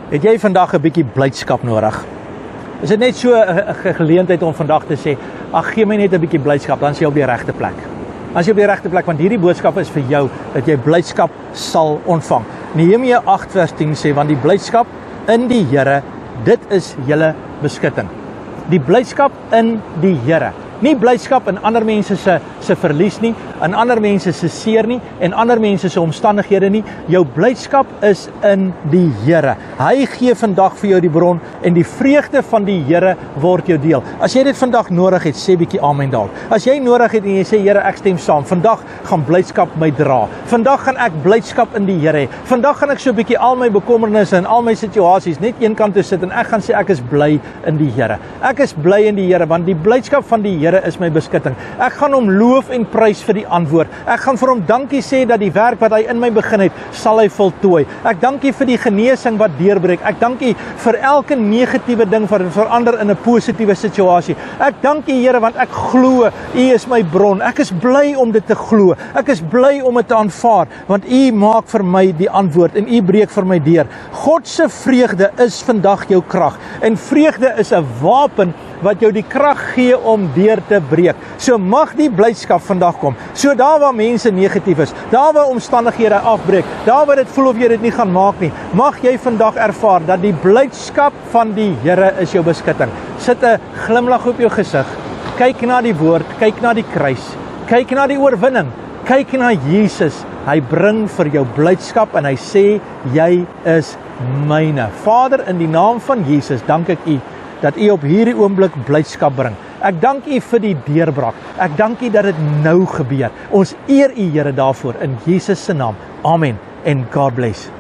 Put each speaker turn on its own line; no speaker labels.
Het jy vandag 'n bietjie blydskap nodig? Is dit net so 'n geleentheid om vandag te sê, ag gee my net 'n bietjie blydskap, dan is jy op die regte plek. Dan is jy op die regte plek, want hierdie boodskap is vir jou, dat jy blydskap sal ontvang. Nehemia 8 vers 10 sê, want die blydskap in die Here, dit is julle beskutting. Die blydskap in die Here. Nie blydskap in ander mense se verlies nie, in ander mense se seer nie, en ander mense se omstandighede nie. Jou blydskap is in die Here. Hy gee vandag vir jou die bron, en die vreugde van die Here word jou deel. As jy dit vandag nodig het, sê bietjie amen dalk. As jy nodig het en jy sê, Here, ek stem saam, vandag gaan blydskap my dra. Vandag gaan ek blydskap in die Here hê. Vandag gaan ek so bietjie al my bekommernisse en al my situasies net een kant toe sit, en ek gaan sê, ek is bly in die Here. Ek is bly in die Here, want die blydskap van die Here is my beskutting. Ek gaan hom loof en prys vir die antwoord. Ek gaan vir hom dankie sê dat die werk wat hy in my begin het, sal hy voltooi. Ek dankie vir die genesing wat deurbreek. Ek dankie vir elke negatiewe ding wat verander in 'n positiewe situasie. Ek dankie, Here, want ek glo U is my bron. Ek is bly om dit te glo. Ek is bly om dit te aanvaar, want U maak vir my die antwoord en U breek vir my deur. God se vreugde is vandag jou krag, en vreugde is 'n wapen wat jou die krag gee om deur te breek. So mag die blydskap vandag kom. So daar waar mense negatief is, daar waar omstandighede afbreek, daar waar dit voel of jy dit nie gaan maak nie, mag jy vandag ervaar dat die blydskap van die Here is jou beskutting. Sit 'n glimlag op jou gesig, kyk na die woord, kyk na die kruis, kyk na die oorwinning, kyk na Jesus. Hy bring vir jou blydskap en hy sê, jy is myne. Vader, in die naam van Jesus, dank ek U dat U op hierdie oomblik blydskap bring. Ek dank U vir die deurbraak. Ek dank U dat dit nou gebeur. Ons eer U, Here, daarvoor in Jesus se naam. Amen en God bless.